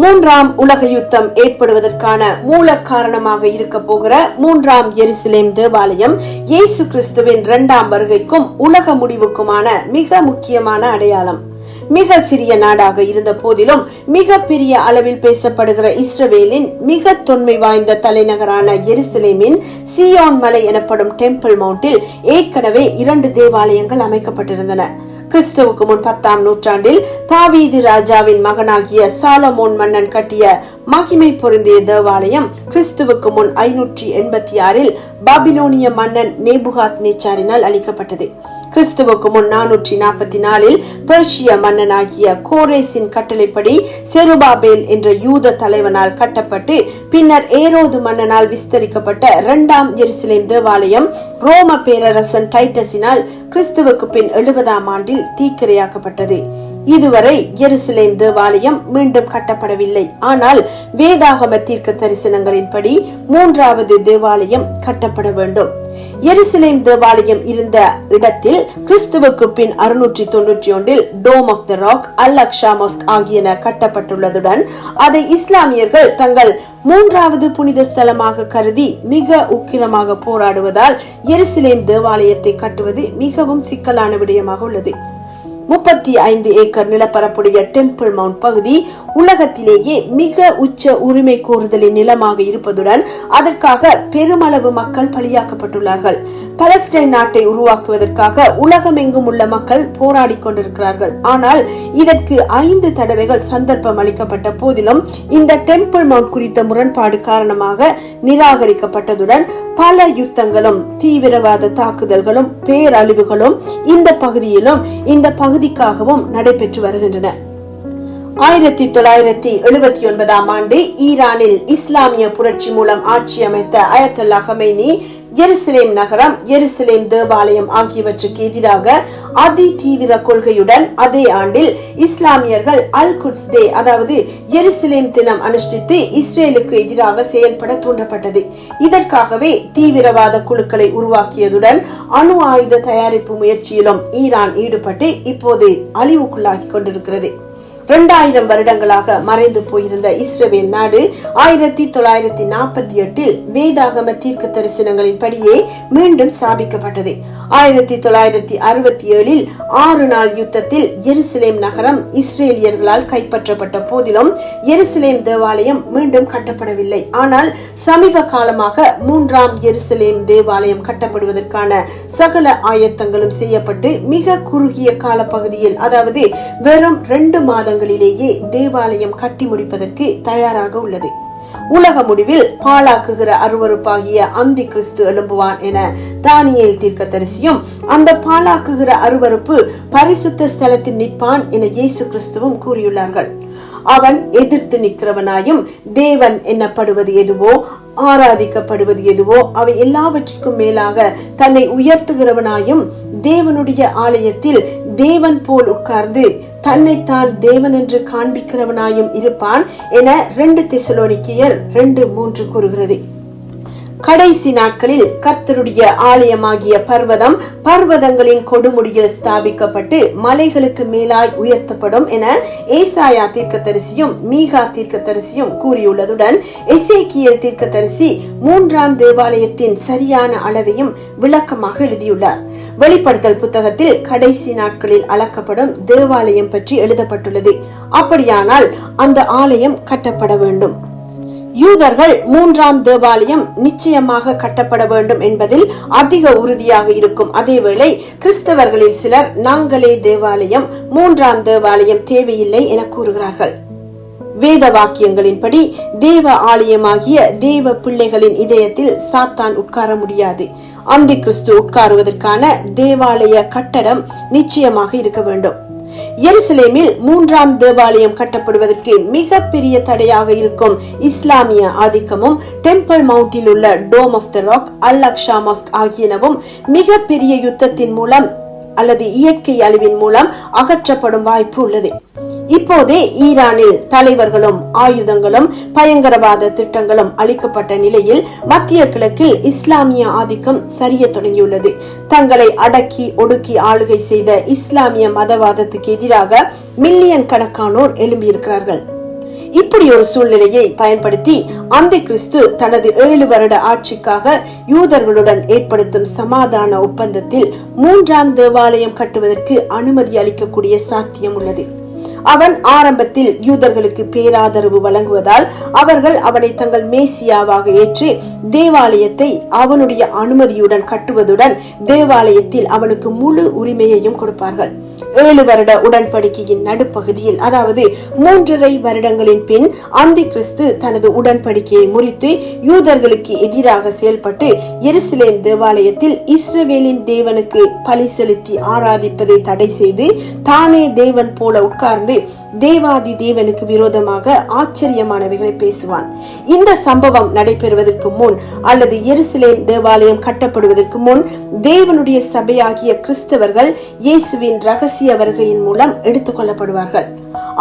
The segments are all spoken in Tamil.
மூன்றாம் உலக யுத்தம் ஏற்படுவதற்கான மூல காரணமாக இருக்க போகிற மூன்றாம் எருசலேம் தேவாலயம் இயேசு கிறிஸ்துவின் 2ஆம் வருகைக்கும் உலக முடிவுக்குமான மிக முக்கியமான அடையாளம். மிக சிறிய நாடாக இருந்த போதிலும் மிக பெரிய அளவில் பேசப்படுகிற இஸ்ரவேலின் மிக தொன்மை வாய்ந்த தலைநகரான எருசலேமின் சியோன் மலை எனப்படும் டெம்பிள் மவுண்டில் ஏற்கனவே 2 தேவாலயங்கள் அமைக்கப்பட்டிருந்தன. கிறிஸ்துவுக்கு முன் 10ஆம் நூற்றாண்டில் தாவீது ராஜாவின் மகனாகிய சாலமோன் மன்னன் கட்டிய மகிமை பொருந்திய தேவாலயம் கிறிஸ்துவுக்கு முன் 586 பாபிலோனிய மன்னன் நேபுகாத் நேச்சாரினால் அளிக்கப்பட்டது. கிறிஸ்துவுக்கு முன் 444 பெர்ஷிய மன்னனாகிய கோரேசின் கட்டளைப்படி செருபாபேல் என்ற யூத தலைவனால் கட்டப்பட்டு பின்னர் ஏரோது மன்னனால் விஸ்தரிக்கப்பட்ட 2ஆம் எருசலேம் தேவாலயம் ரோம பேரரசன் டைட்டஸினால் கிறிஸ்துவுக்கு பின் 70ஆம் ஆண்டில் தீக்கிரையாக்கப்பட்டது. இதுவரை எருசலேம் தேவாலயம் மீண்டும் கட்டப்படவில்லை. ஆனால் வேதாகம தீர்க்க தரிசனங்களின்படி 3வது தேவாலயம் கட்டப்பட வேண்டும். எருசலேம் தேவாலயம் இருந்த இடத்தில் கிறிஸ்துவுக்கு பின் 691 Dome of the Rock, Al Aqsa mosque ஆகியன கட்டப்பட்டுள்ளதுடன் அதை இஸ்லாமியர்கள் தங்கள் 3வது புனித ஸ்தலமாக கருதி மிக உக்கிரமாக போராடுவதால் எருசலேம் தேவாலயத்தை கட்டுவது மிகவும் சிக்கலான விடயமாக உள்ளது. 35 ஏக்கர் நிலப்பரப்புடைய டெம்பிள் மவுண்ட் பகுதி உலகத்திலேயே மிக உச்ச உரிமை கோருதலின் நிலமாக இருப்பதுடன் அதற்காக பெருமளவு மக்கள் பலியாக்கப்பட்டுள்ளார்கள். பலஸ்டைன் நாட்டை உருவாக்குவதற்காக உலகமெங்கும் உள்ள மக்கள் போராடி கொண்டிருக்கிறார்கள். ஆனால் இதற்கு 5 தடவைகள் சந்தர்ப்பம் அளிக்கப்பட்ட போதிலும் இந்த டெம்பிள் மவுண்ட் குறித்த முரண்பாடு காரணமாக நிராகரிக்கப்பட்டதுடன் பல யுத்தங்களும் தீவிரவாத தாக்குதல்களும் பேரழிவுகளும் இந்த பகுதியிலும் இந்த பகுதிக்காகவும் நடைபெற்று வருகின்றன. 1979ஆம் ஆண்டு ஈரானில் இஸ்லாமிய புரட்சி மூலம் ஆட்சி அமைத்த அயத்தல்லா கமேனி எருசலேம் நகரம், எருசலேம் தேவாலயம் ஆகியவற்றுக்கு எதிராக அதி தீவிர கொள்கையுடன் அதே ஆண்டில் இஸ்லாமியர்கள் அல் குட்ஸ் டே, அதாவது எருசலேம் தினம் அனுஷ்டித்து இஸ்ரேலுக்கு எதிராக செயல்பட தூண்டப்பட்டது. இதற்காகவே தீவிரவாத குழுக்களை உருவாக்கியதுடன் அணு ஆயுத தயாரிப்பு முயற்சியிலும் ஈரான் ஈடுபட்டு இப்போது அழிவுக்குள்ளாகி கொண்டிருக்கிறது. 2000 வருடங்களாக மறைந்து போயிருந்த இஸ்ரவேல் நாடு 1948 வேதாகம தீர்க்க தரிசனங்களின் படியே மீண்டும் ஸ்தாபிக்கப்பட்டது. 1967 6 நாள் யுத்தத்தில் எருசலேம் நகரம் இஸ்ரேலியர்களால் கைப்பற்றப்பட்ட போதிலும் எருசலேம் தேவாலயம் மீண்டும் கட்டப்படவில்லை. ஆனால் சமீப காலமாக 3ஆம் எருசலேம் தேவாலயம் கட்டப்படுவதற்கான சகல ஆயத்தங்களும் செய்யப்பட்டு மிக குறுகிய கால பகுதியில், அதாவது வெறும் 2 மாதங்கள் தேவாலயம் கட்டி முடிப்பதற்கு தயாராக உள்ளது. உலக முடிவில் பாழாக்குகிற அருவருப்பாகிய அந்தி கிறிஸ்து எழும்புவான் என தானியேல் தீர்க்கதரிசியும் அந்த பாழாக்குகிற அருவருப்பு பரிசுத்த ஸ்தலத்தில் நிற்பான் என இயேசு கிறிஸ்துவும் கூறியுள்ளார்கள். அவன் எதிர்த்து நிற்கிறவனாயும் தேவன் என்னப்படுவது எதுவோ, ஆராதிக்கப்படுவது எதுவோ அவை எல்லாவற்றிற்கும் மேலாக தன்னை உயர்த்துகிறவனாயும் தேவனுடைய ஆலயத்தில் தேவன் போல் உட்கார்ந்து தன்னைத்தான் தேவன் என்று காண்பிக்கிறவனாயும் இருப்பான் என 2 தெசலோனிக்கேயர் 2:3 கூறுகிறது. கடைசி நாட்களில் கர்த்தருடைய ஆலயமாகிய பர்வதம் பர்வதங்களின் கொடுமுடியில் ஸ்தாபிக்கப்பட்டு மலைகளுக்கு மேலாய் உயர்த்தப்படும் என ஏசாயா தீர்க்கதரிசியும் மீகா தீர்க்கதரிசியும் கூறியுள்ளதுடன் எசேக்கியேல் தீர்க்கதரிசி 3ஆம் தேவாலயத்தின் சரியான அளவையும் விளக்கமாக எழுதியுள்ளார். வெளிப்படுத்தல் புத்தகத்தில் கடைசி நாட்களில் அளக்கப்படும் தேவாலயம் பற்றி எழுதப்பட்டுள்ளது. அப்படியானால் அந்த ஆலயம் கட்டப்பட வேண்டும். யூதர்கள் 3ஆம் தேவாலயம் நிச்சயமாக கட்டப்பட வேண்டும் என்பதில் அதிக உறுதியாக இருக்கும். அதேவேளை கிறிஸ்தவர்களில் சிலர் நாங்களே தேவாலயம், 3ஆம் தேவாலயம் தேவையில்லை என கூறுகிறார்கள். வேத வாக்கியங்களின்படி தேவ ஆலயமாகிய தேவ பிள்ளைகளின் இதயத்தில் சாத்தான் உட்கார முடியாது. அந்தி கிறிஸ்து உட்காருவதற்கான தேவாலய கட்டடம் நிச்சயமாக இருக்க வேண்டும். எருசலேமில் 3ஆம் தேவாலயம் கட்டப்படுவதற்கு மிக பெரிய தடையாக இருக்கும் இஸ்லாமிய ஆதிக்கமும் டெம்பிள் மவுண்டில் உள்ள Dome of the Rock, Al Aqsa mosque ஆகியனவும் மிக பெரிய யுத்தத்தின் மூலம் அல்லது இயற்கை அழிவின் மூலம் அகற்றப்படும் வாய்ப்பு உள்ளது. இப்போதே ஈரானில் தலைவர்களும் ஆயுதங்களும் பயங்கரவாத திட்டங்களும் அளிக்கப்பட்ட நிலையில் மத்திய கிழக்கில் இஸ்லாமிய ஆதிக்கம் சரிய தொடங்கியுள்ளது. தங்களை அடக்கி ஒடுக்கி ஆளுகை செய்த இஸ்லாமிய மதவாதத்துக்கு எதிராக மில்லியன் கணக்கானோர் எழும்பியிருக்கிறார்கள். இப்படி ஒரு சூழ்நிலையை பயன்படுத்தி அந்த கிறிஸ்து தனது 7 வருட ஆட்சிக்காக யூதர்களுடன் ஏற்படுத்தும் சமாதான ஒப்பந்தத்தில் 3ஆம் தேவாலயம் கட்டுவதற்கு அனுமதி அளிக்கக்கூடிய சாத்தியம் உள்ளது. அவன் ஆரம்பத்தில் யூதர்களுக்கு பேராதரவு வழங்குவதால் அவர்கள் அவனை தங்கள் மேசியாவாக ஏற்று தேவாலயத்தை அவனுடைய அனுமதியுடன் கட்டுவதுடன் தேவாலயத்தில் அவனுக்கு முழு உரிமையையும் கொடுப்பார்கள். 7 வருட உடன்படிக்கையின் நடுப்பகுதியில், அதாவது 3.5 வருடங்களின் பின் அந்தி கிறிஸ்து தனது உடன்படிக்கையை முறித்து யூதர்களுக்கு எதிராக செயல்பட்டு எருசலேம் தேவாலயத்தில் இஸ்ரவேலின் தேவனுக்கு பலி செலுத்தி ஆராதிப்பதை தடை செய்து தானே தேவன் போல உட்கார்ந்து தேவாதி தேவனுக்கு விரோதமாக ஆச்சரியமானவைகளை பேசுவான். இந்த சம்பவம் நடைபெறுவதற்கு முன் அல்லது எருசலேம் தேவாலயம் கட்டப்படுவதற்கு முன் தேவனுடைய சபையாகிய கிறிஸ்தவர்கள் இயேசுவின் ரகசிய வருகையின் மூலம் எடுத்துக் கொள்ளப்படுவார்கள்.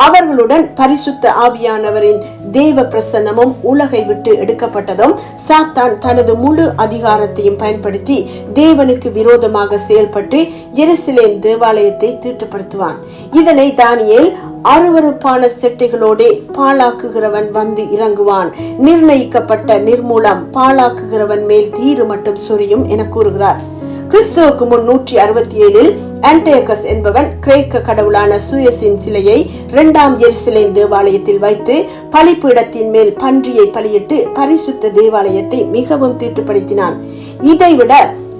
அவர்களுடன் பரிசுத்த ஆவியானவரின் தேவ பிரசன்னமும் உலகை விட்டு எடுக்கப்பட்டதும் சாத்தான் தனது முழு அதிகாரத்தையும் பயன்படுத்தி தேவனுக்கு விரோதமாக செயல்பட்டு எருசலேம் தேவாலயத்தை தீட்டுப்படுத்துவான். இதனை தானியேல் அருவருப்பான செட்டைகளோட பாழாக்குகிறவன் வந்து இறங்குவான், நிர்ணயிக்கப்பட்ட நிர்மூலம் பாழாக்குகிறவன் மேல் தீரு மட்டும் சொரியும் என கூறுகிறார். கிறிஸ்துவுக்கு முன் 167 ஆன்டியோகஸ் என்பவன் கிரேக்க கடவுளான சூயஸின் சிலையை 2ஆம் எருசலேம் தேவாலயத்தில் வைத்து பலிபீடத்தின் மேல் பன்றியை பலியிட்டு பரிசுத்த தேவாலயத்தை மிகவும் தீட்டுப்படுத்தினான். இதைவிட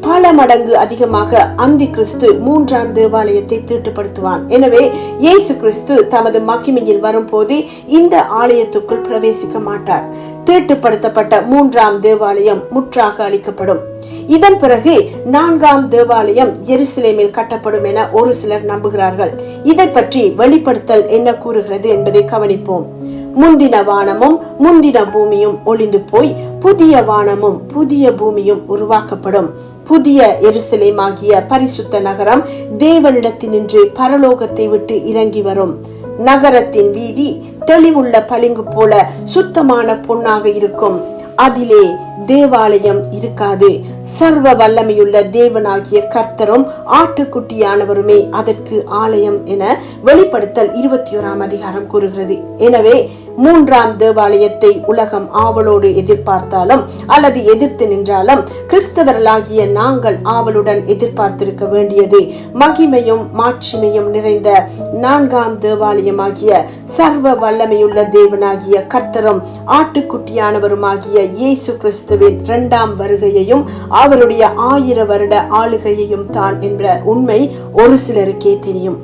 பல மடங்கு அதிகமாக அந்தி கிறிஸ்து 3ஆம் தேவாலயத்தை தீட்டுப்படுத்துவான். எனவே இயேசு கிறிஸ்து தமது மகிமையில் வரும்போது இந்த ஆலயத்துக்குள் பிரவேசிக்க மாட்டார். தீட்டுப்படுத்தப்பட்ட 3ஆம் தேவாலயம் முற்றாக அழிக்கப்படும். இதன் பிறகு 4ஆம் தேவாலயம் எருசலேமில் கட்டப்படும் என ஒரு சிலர் நம்புகிறார்கள். இதை பற்றி வெளிப்படுத்தல் என்ன கூறுகிறது என்பதை கவனிப்போம். முந்தின வானமும் முந்தின பூமியும் ஒளிந்து போய் புதிய வானமும் புதிய பூமியும் உருவாக்கப்படும். புதிய எருசலேம் ஆகிய பரிசுத்த நகரம் தேவனிடத்தினின்று பரலோகத்தை விட்டு இறங்கி வரும். நகரத்தின் வீதி தெளிவுள்ள பளிங்கு போல சுத்தமான பொன்னாக இருக்கும். அதிலே தேவாலயம் இருக்காது. சர்வ வல்லமையுள்ள தேவனாகிய கர்த்தரும் ஆட்டுக்குட்டியானவருமே அதற்கு ஆலயம் என வெளிப்படுத்தல் 21ஆம் அதிகாரம் கூறுகிறது. எனவே 3ஆம் தேவாலயத்தை உலகம் ஆவலோடு எதிர்பார்த்தாலும் அல்லது எதிர்த்து நின்றாலும் கிறிஸ்தவர்களாகிய நாங்கள் ஆவலுடன் எதிர்பார்த்திருக்க வேண்டியது மகிமையும் மாட்சிமையும் நிறைந்த 4ஆம் தேவாலயமாகிய சர்வ வல்லமையுள்ள தேவனாகிய கர்த்தரும் ஆட்டுக்குட்டியானவருமாகிய இயேசு கிறிஸ்துவின் 2ஆம் வருகையையும் அவருடைய 1000 வருட ஆளுகையையும் தான் என்ற உண்மை ஒரு சிலருக்கே தெரியும்.